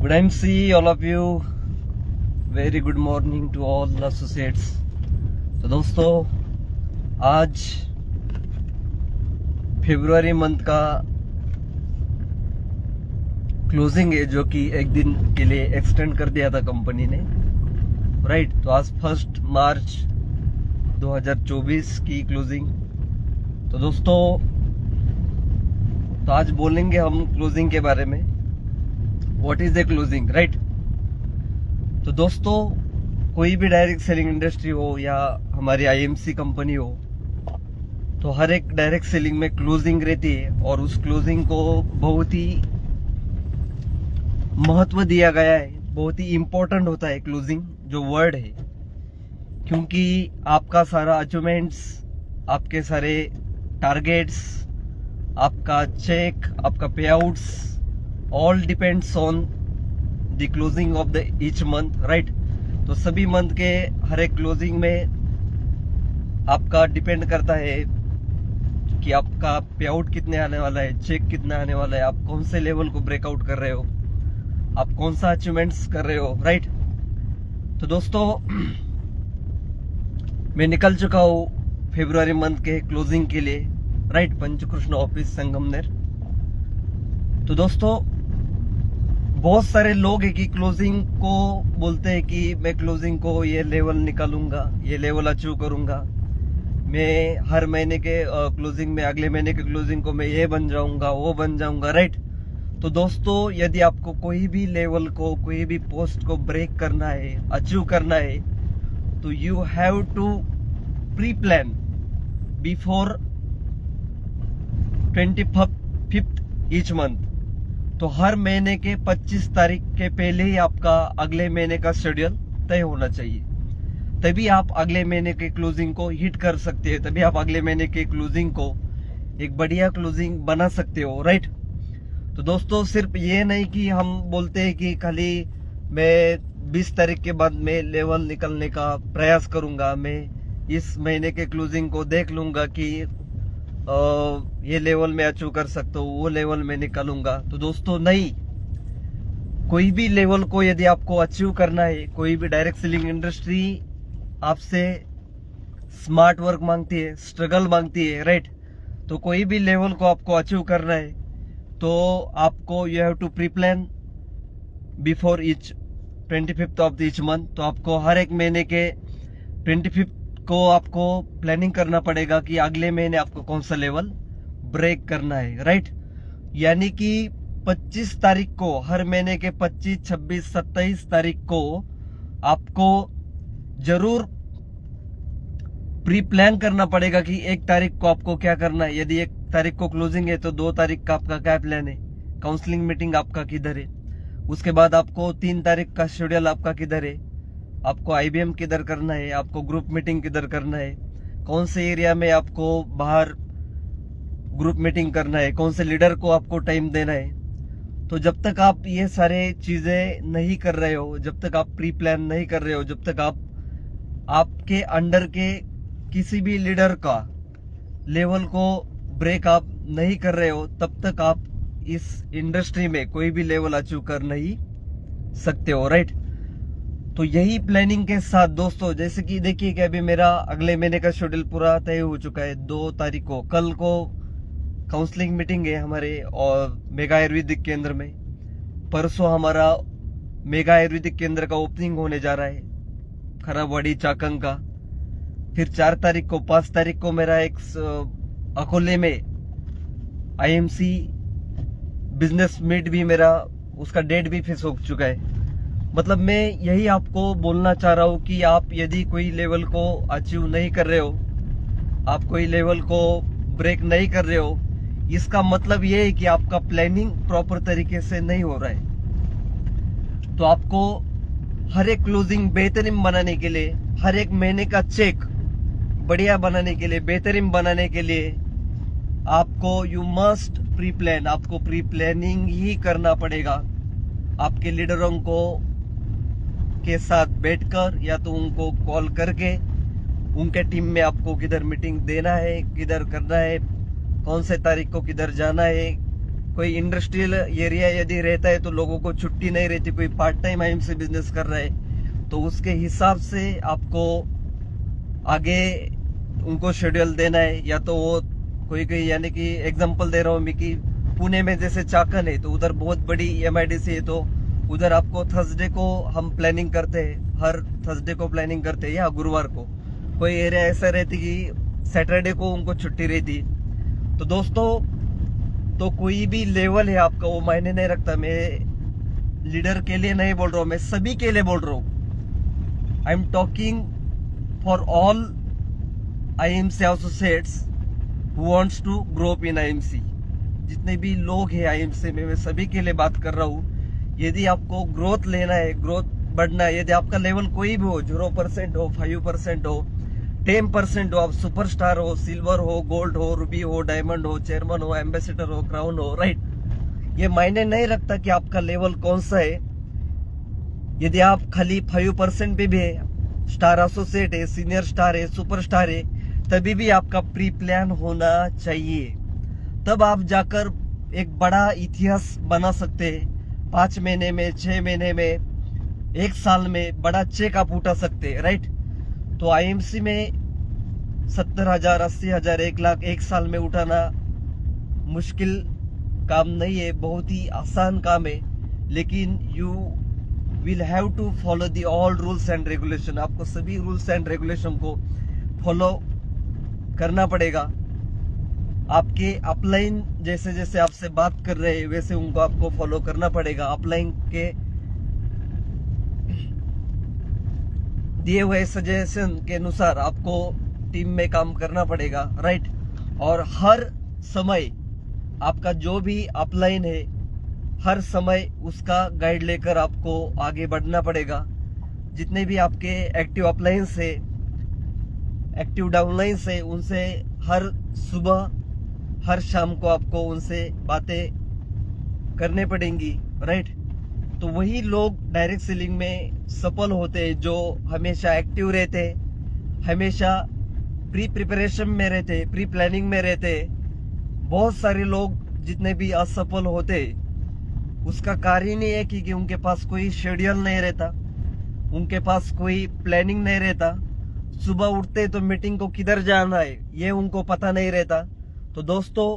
Good MC, all of you. Very good morning to all the associates. तो दोस्तों आज फरवरी month का closing है जो कि एक दिन के लिए एक्सटेंड कर दिया था कंपनी ने, राइट। तो आज 1 मार्च 2024 की क्लोजिंग। तो दोस्तों तो आज बोलेंगे हम क्लोजिंग के बारे में। What is the closing, right. तो दोस्तों कोई भी डायरेक्ट सेलिंग इंडस्ट्री हो या हमारी आईएमसी कंपनी हो, तो हर एक डायरेक्ट सेलिंग में क्लोजिंग रहती है और उस क्लोजिंग को बहुत ही महत्व दिया गया है। बहुत ही इंपॉर्टेंट होता है क्लोजिंग जो वर्ड है, क्योंकि आपका सारा अचीवमेंट्स, आपके सारे टारगेट्स, आपका चेक, आपका पे outs all depends on the closing of the each month, right. तो सभी मंथ के हर एक क्लोजिंग में आपका डिपेंड करता है कि आपका पे आउट कितने आने वाला है, चेक कितना आने वाला है, आप कौन से लेवल को ब्रेकआउट कर रहे हो, आप कौन सा अचीवमेंट्स कर रहे हो, राइट। तो दोस्तों मैं निकल चुका हूँ फरवरी मंथ के क्लोजिंग के लिए, राइट, पंचकृष्ण ऑफिस संगमनेर। तो दोस्तों बहुत सारे लोग हैं कि क्लोजिंग को बोलते हैं कि मैं क्लोजिंग को ये लेवल निकालूंगा, ये लेवल अचीव करूंगा, मैं हर महीने के क्लोजिंग में, अगले महीने के क्लोजिंग को मैं ये बन जाऊंगा, वो बन जाऊंगा, राइट। तो दोस्तों यदि आपको कोई भी लेवल को, कोई भी पोस्ट को ब्रेक करना है, अचीव करना है, तो you have to pre plan before 25th each month. तो हर महीने के 25 तारीख के पहले ही आपका अगले महीने का शेड्यूल तय होना चाहिए, तभी आप अगले महीने के क्लोजिंग को हिट कर सकते हैं, तभी आप अगले महीने के क्लोजिंग को एक बढ़िया क्लोजिंग बना सकते हो, राइट। तो दोस्तों सिर्फ ये नहीं कि हम बोलते हैं कि खाली मैं 20 तारीख के बाद में लेवल निकलने का प्रयास करूंगा, मैं इस महीने के क्लोजिंग को देख लूंगा कि ये लेवल में अचीव कर सकता हूँ, वो लेवल में निकालूंगा। तो दोस्तों नहीं, कोई भी लेवल को यदि आपको अचीव करना है, कोई भी डायरेक्ट सेलिंग इंडस्ट्री आपसे स्मार्ट वर्क मांगती है, स्ट्रगल मांगती है, राइट। तो कोई भी लेवल को आपको अचीव करना है तो आपको you have to pre plan before each 25th of each month. तो आपको हर एक महीने के 25th को आपको प्लानिंग करना पड़ेगा कि अगले महीने आपको कौन सा लेवल ब्रेक करना है, राइट। यानी कि 25 तारीख को, हर महीने के 25, 26, 27 तारीख को आपको जरूर प्री प्लान करना पड़ेगा कि 1 तारीख को आपको क्या करना है। यदि 1 तारीख को क्लोजिंग है तो 2 तारीख का आपका क्या प्लान है, काउंसलिंग मीटिंग आपका किधर है, उसके बाद आपको 3 तारीख का शेड्यूल आपका किधर है, आपको आईबीएम किधर करना है, आपको ग्रुप मीटिंग किधर करना है, कौन से एरिया में आपको बाहर ग्रुप मीटिंग करना है, कौन से लीडर को आपको टाइम देना है। तो जब तक आप ये सारे चीजें नहीं कर रहे हो, जब तक आप प्री प्लान नहीं कर रहे हो, जब तक आप आपके अंडर के किसी भी लीडर का लेवल को ब्रेक आप नहीं कर रहे हो, तब तक आप इस इंडस्ट्री में कोई भी लेवल अचीव कर नहीं सकते हो, राइट। तो यही प्लानिंग के साथ दोस्तों, जैसे कि देखिए कि अभी मेरा अगले महीने का शेड्यूल पूरा तय हो चुका है। 2 तारीख को, कल को काउंसलिंग मीटिंग है हमारे और मेगा आयुर्वेदिक केंद्र में। परसों हमारा मेगा आयुर्वेदिक केंद्र का ओपनिंग होने जा रहा है, खराबवाड़ी चाकंग का। फिर 4 तारीख को, 5 तारीख को मेरा एक अकोले में आईएमसी बिजनेस मीट भी मेरा, उसका डेट भी फिक्स हो चुका है। मतलब मैं यही आपको बोलना चाह रहा हूँ कि आप यदि कोई लेवल को अचीव नहीं कर रहे हो, आप कोई लेवल को ब्रेक नहीं कर रहे हो, इसका मतलब ये है कि आपका प्लानिंग प्रॉपर तरीके से नहीं हो रहा है। तो आपको हर एक क्लोजिंग बेहतरीन बनाने के लिए, हर एक महीने का चेक बढ़िया बनाने के लिए, बेहतरीन बनाने के लिए आपको यू मस्ट प्री प्लान, आपको प्री प्लानिंग ही करना पड़ेगा। आपके लीडरों को के साथ बैठकर या तो उनको कॉल करके उनके टीम में आपको किधर मीटिंग देना है, किधर करना है, कौन से तारीख को किधर जाना है, कोई इंडस्ट्रियल एरिया यदि रहता है तो लोगों को छुट्टी नहीं रहती, कोई पार्ट टाइम आईएमसी बिजनेस कर रहा है तो उसके हिसाब से आपको आगे उनको शेड्यूल देना है। या तो वो कोई यानी कि एग्जांपल दे रहा हूँ मैं कि पुणे में जैसे चाकन है तो उधर बहुत बड़ी एमआईडीसी है, तो उधर आपको थर्सडे को हम प्लानिंग करते हैं, हर थर्सडे को प्लानिंग करते हैं या गुरुवार को। कोई एरिया ऐसा रहती कि सैटरडे को उनको छुट्टी रहती। तो दोस्तों, तो कोई भी लेवल है आपका वो मायने नहीं रखता। मैं लीडर के लिए नहीं बोल रहा हूँ, मैं सभी के लिए बोल रहा हूँ। I am talking for all IMC associates who wants to grow up in IMC. जितने भी लोग हैं आईएमसी में, मैं सभी के लिए बात कर रहा हूँ। यदि आपको ग्रोथ लेना है, ग्रोथ बढ़ना है, यदि आपका लेवल कोई भी हो, 0% हो, 5% हो, 10% हो, आप सुपरस्टार हो, सिल्वर हो, गोल्ड हो, रूबी हो, डायमंड हो, चेयरमैन हो, एम्बेसडर हो, क्राउन हो, राइट, ये मायने नहीं रखता कि आपका लेवल कौन सा है। यदि आप खाली 5% पे भी है, स्टार एसोसिएट है, सीनियर स्टार है, सुपरस्टार है, तभी भी आपका प्री प्लान होना चाहिए। तब आप जाकर एक बड़ा इतिहास बना सकते हैं। 5 महीने में, 6 महीने में, 1 साल में बड़ा चेक आप उठा सकते हैं, राइट। तो आईएमसी में 70,000, 80,000, 1 लाख 1 साल में उठाना मुश्किल काम नहीं है, बहुत ही आसान काम है। लेकिन you will have to follow the all rules and regulation. आपको सभी रूल्स एंड रेगुलेशन को फॉलो करना पड़ेगा। आपके अपलाइन जैसे जैसे आपसे बात कर रहे हैं वैसे उनको आपको फॉलो करना पड़ेगा। अपलाइन के दिए हुए सजेशन के अनुसार आपको टीम में काम करना पड़ेगा, राइट। और हर समय आपका जो भी अपलाइन है, हर समय उसका गाइड लेकर आपको आगे बढ़ना पड़ेगा। जितने भी आपके एक्टिव अपलाइन से, एक्टिव डाउनलाइन से, उनसे हर सुबह हर शाम को आपको उनसे बातें करने पड़ेंगी, राइट। तो वही लोग डायरेक्ट सेलिंग में सफल होते हैं जो हमेशा एक्टिव रहते, हमेशा प्री प्रिपरेशन में रहते, प्री प्लानिंग में रहते। बहुत सारे लोग जितने भी असफल होते उसका कारण ही है कि उनके पास कोई शेड्यूल नहीं रहता, उनके पास कोई प्लानिंग नहीं रहता। सुबह उठते तो मीटिंग को किधर जाना है ये उनको पता नहीं रहता। तो दोस्तों,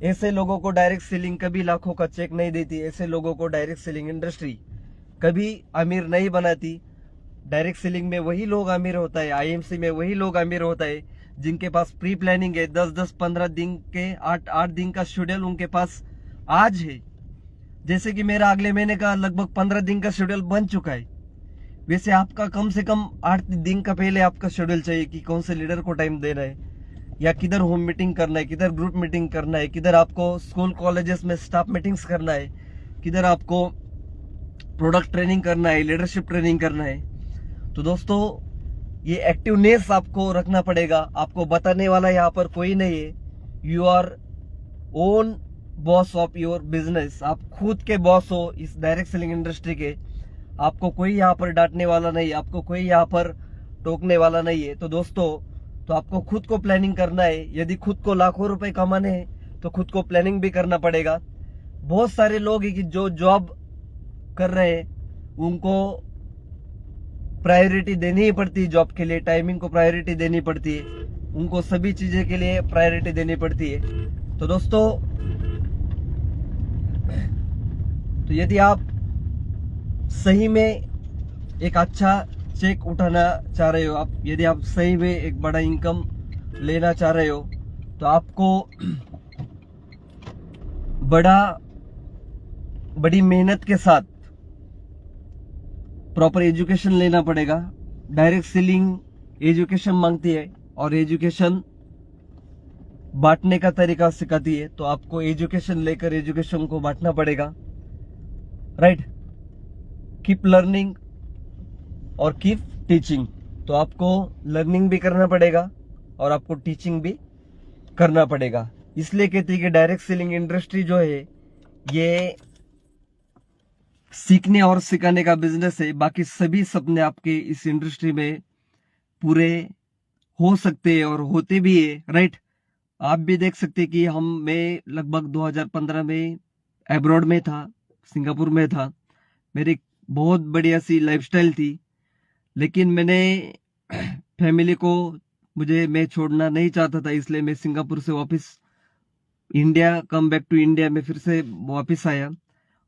ऐसे लोगों को डायरेक्ट सेलिंग कभी लाखों का चेक नहीं देती, ऐसे लोगों को डायरेक्ट सेलिंग इंडस्ट्री कभी अमीर नहीं बनाती। डायरेक्ट सेलिंग में वही लोग अमीर होता है, आईएमसी में वही लोग अमीर होता है जिनके पास प्री प्लानिंग है। 10-10, 15 दिन के 8-8 दिन का शेड्यूल उनके पास आज है। जैसे कि मेरा अगले महीने का लगभग 15 दिन का शेड्यूल बन चुका है, वैसे आपका कम से कम 8 दिन का पहले आपका शेड्यूल चाहिए कि कौन से लीडर को टाइम देना है, या किधर होम मीटिंग करना है, किधर ग्रुप मीटिंग करना है, किधर आपको स्कूल कॉलेजेस में स्टाफ मीटिंग्स करना है, किधर आपको प्रोडक्ट ट्रेनिंग करना है, लीडरशिप ट्रेनिंग करना है। तो दोस्तों, ये एक्टिवनेस आपको रखना पड़ेगा। आपको बताने वाला यहाँ पर कोई नहीं है। You our own boss of your business. आप खुद के बॉस हो इस डायरेक्ट सेलिंग इंडस्ट्री के। आपको कोई यहाँ पर डांटने वाला नहीं, आपको कोई यहाँ पर टोकने वाला नहीं है। तो दोस्तों, तो आपको खुद को प्लानिंग करना है। यदि खुद को लाखों रुपए कमाने हैं तो खुद को प्लानिंग भी करना पड़ेगा। बहुत सारे लोग हैं कि जो जॉब कर रहे हैं उनको प्रायोरिटी देनी ही पड़ती है, जॉब के लिए टाइमिंग को प्रायोरिटी देनी पड़ती है, उनको सभी चीजें के लिए प्रायोरिटी देनी पड़ती है। तो दोस्तों, तो यदि आप सही में एक अच्छा चेक उठाना चाह रहे हो, आप यदि आप सही में एक बड़ा इनकम लेना चाह रहे हो, तो आपको बड़ी मेहनत के साथ प्रॉपर एजुकेशन लेना पड़ेगा। डायरेक्ट सेलिंग एजुकेशन मांगती है और एजुकेशन बांटने का तरीका सिखाती है। तो आपको एजुकेशन लेकर एजुकेशन को बांटना पड़ेगा, राइट। कीप लर्निंग और कीप टीचिंग। तो आपको लर्निंग भी करना पड़ेगा और आपको टीचिंग भी करना पड़ेगा। इसलिए कहती है कि डायरेक्ट सेलिंग इंडस्ट्री जो है ये सीखने और सिखाने का बिजनेस है। बाकी सभी सपने आपके इस इंडस्ट्री में पूरे हो सकते हैं और होते भी है, राइट। आप भी देख सकते कि मैं लगभग 2015 में एब्रॉड में था, सिंगापुर में था। मेरी बहुत बढ़िया सी लाइफस्टाइल थी, लेकिन मैंने फैमिली को मैं छोड़ना नहीं चाहता था, इसलिए मैं सिंगापुर से वापस इंडिया बैक टू इंडिया में फिर से वापस आया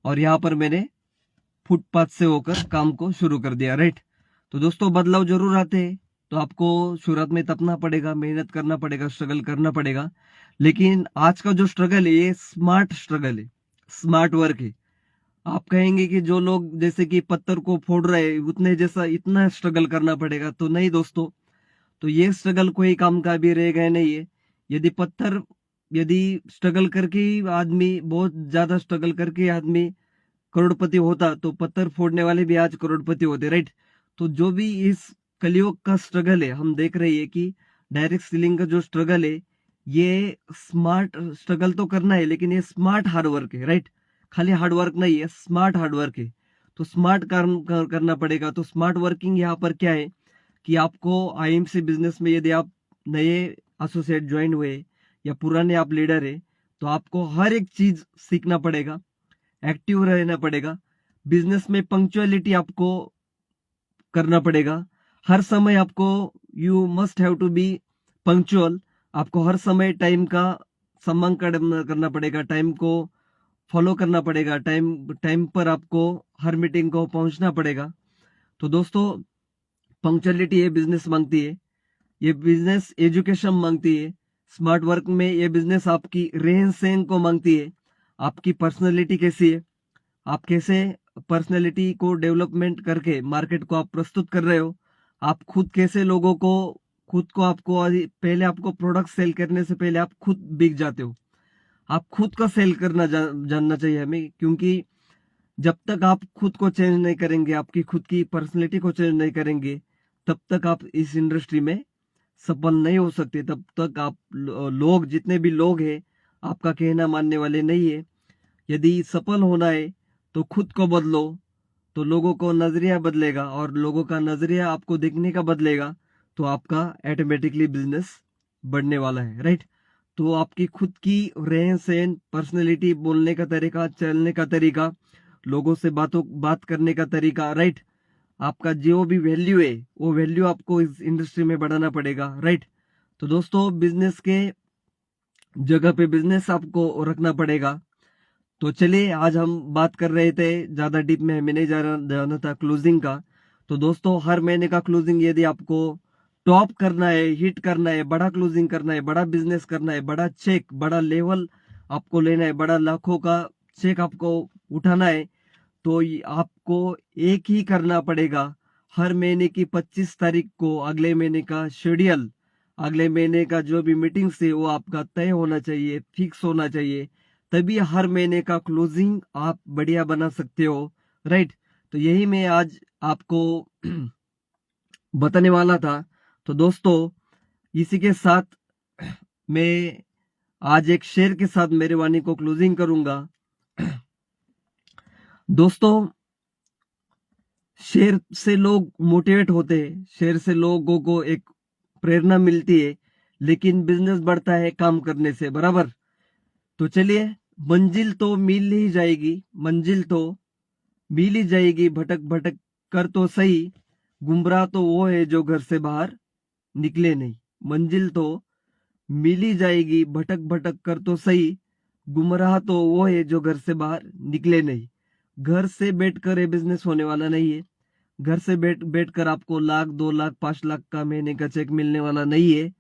और यहाँ पर मैंने फुटपाथ से होकर काम को शुरू कर दिया, राइट। तो दोस्तों बदलाव जरूर आते हैं, तो आपको शुरुआत में तपना पड़ेगा, मेहनत करना पड़ेगा, स्ट्रगल करना पड़ेगा। लेकिन आज का जो स्ट्रगल है ये स्मार्ट स्ट्रगल है, स्मार्ट वर्क है। आप कहेंगे कि जो लोग जैसे कि पत्थर को फोड़ रहे हैं उतने जैसा इतना स्ट्रगल करना पड़ेगा, तो नहीं दोस्तों। तो ये स्ट्रगल कोई काम का भी रह गए नहीं है। यदि स्ट्रगल करके ही आदमी, बहुत ज्यादा स्ट्रगल करके आदमी करोड़पति होता, तो पत्थर फोड़ने वाले भी आज करोड़पति होते, राइट। तो जो भी इस कलयुग का स्ट्रगल है, हम देख रहे हैं कि डायरेक्ट सेलिंग का जो स्ट्रगल है, ये स्मार्ट स्ट्रगल तो करना है, लेकिन ये स्मार्ट हार्डवर्क है, राइट। खाली हार्डवर्क नहीं है, स्मार्ट हार्डवर्क है। तो स्मार्ट काम करना पड़ेगा। तो स्मार्ट वर्किंग यहाँ पर क्या है कि आपको आईएमसी बिजनेस में यदि आप नए एसोसिएट ज्वाइन हुए या पुराने आप लीडर है, तो आपको हर एक चीज सीखना पड़ेगा, एक्टिव रहना पड़ेगा। बिजनेस में पंक्चुअलिटी आपको करना पड़ेगा। हर समय आपको, you must have to be punctual. आपको हर समय टाइम का सम्मान करना पड़ेगा, टाइम को फॉलो करना पड़ेगा, टाइम पर आपको हर मीटिंग को पहुंचना पड़ेगा। तो दोस्तों पंक्चुअलिटी ये बिजनेस मांगती है, ये बिजनेस एजुकेशन मांगती है। स्मार्ट वर्क में ये बिजनेस आपकी रहन सहन को मांगती है। आपकी पर्सनैलिटी कैसी है, आप कैसे पर्सनैलिटी को डेवलपमेंट करके मार्केट को आप प्रस्तुत कर रहे हो। आप खुद कैसे लोगों को, पहले आपको प्रोडक्ट सेल करने से पहले आप खुद बिक जाते हो। आप खुद का सेल करना जानना चाहिए हमें, क्योंकि जब तक आप खुद को चेंज नहीं करेंगे, आपकी खुद की पर्सनैलिटी को चेंज नहीं करेंगे, तब तक आप इस इंडस्ट्री में सफल नहीं हो सकते। तब तक आप लोग, जितने भी लोग हैं, आपका कहना मानने वाले नहीं है। यदि सफल होना है तो खुद को बदलो, तो लोगों को नजरिया बदलेगा, और लोगों का नजरिया आपको देखने का बदलेगा, तो आपका ऑटोमेटिकली बिजनेस बढ़ने वाला है, राइट। तो आपकी खुद की रहन सहन, पर्सनैलिटी, बोलने का तरीका, चलने का तरीका, लोगों से बात करने का तरीका, राइट। आपका जो भी वैल्यू है वो वैल्यू आपको इस इंडस्ट्री में बढ़ाना पड़ेगा, राइट। तो दोस्तों बिजनेस के जगह पे बिजनेस आपको रखना पड़ेगा। तो चलिए, आज हम बात कर रहे थे, ज्यादा डीप में हमें नहीं जाना था, क्लोजिंग का। तो दोस्तों हर महीने का क्लोजिंग यदि आपको टॉप करना है, हिट करना है, बड़ा क्लोजिंग करना है, बड़ा बिजनेस करना है, बड़ा चेक, बड़ा लेवल आपको लेना है, बड़ा लाखों का चेक आपको उठाना है, तो आपको एक ही करना पड़ेगा। हर महीने की 25 तारीख को अगले महीने का शेड्यूल, अगले महीने का जो भी मीटिंग्स है वो आपका तय होना चाहिए, फिक्स होना चाहिए। तभी हर महीने का क्लोजिंग आप बढ़िया बना सकते हो, राइट। तो यही मैं आज आपको बताने वाला था। तो दोस्तों इसी के साथ मैं आज एक शेर के साथ मेरी वाणी को क्लोजिंग करूंगा। दोस्तों शेर से लोग मोटिवेट होते हैं, शेर से लोगों को एक प्रेरणा मिलती है, लेकिन बिजनेस बढ़ता है काम करने से, बराबर। तो चलिए, मंजिल तो मिल ही जाएगी, मंजिल तो मिल ही जाएगी, भटक भटक कर तो सही, गुमराह तो वो है जो घर से बाहर निकले नहीं। मंजिल तो मिल ही जाएगी, भटक भटक कर तो सही, गुमराह तो वो है जो घर से बाहर निकले नहीं। घर से बैठकर ये बिजनेस होने वाला नहीं है। घर से बैठकर आपको 1 लाख, 2 लाख, 5 लाख का महीने का चेक मिलने वाला नहीं है।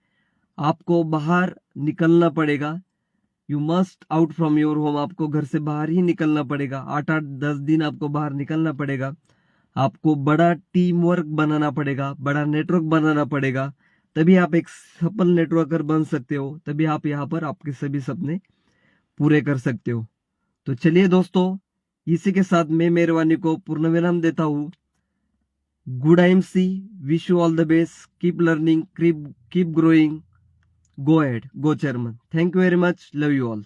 आपको बाहर निकलना पड़ेगा। You must out from your home. आपको घर से बाहर ही निकलना पड़ेगा। 8-8, 10 दिन आपको बाहर निकलना पड़ेगा। आपको बड़ा टीम वर्क बनाना पड़ेगा, बड़ा नेटवर्क बनाना पड़ेगा। तभी आप एक सफल नेटवर्कर बन सकते हो, तभी आप यहाँ पर आपके सभी सपने पूरे कर सकते हो। तो चलिए दोस्तों, इसी के साथ मैं मेरी वाणी को पूर्ण विराम देता हूँ। Good IMC, wish you all the best, keep learning, keep growing, go ahead, go chairman. Thank you very much, love you all.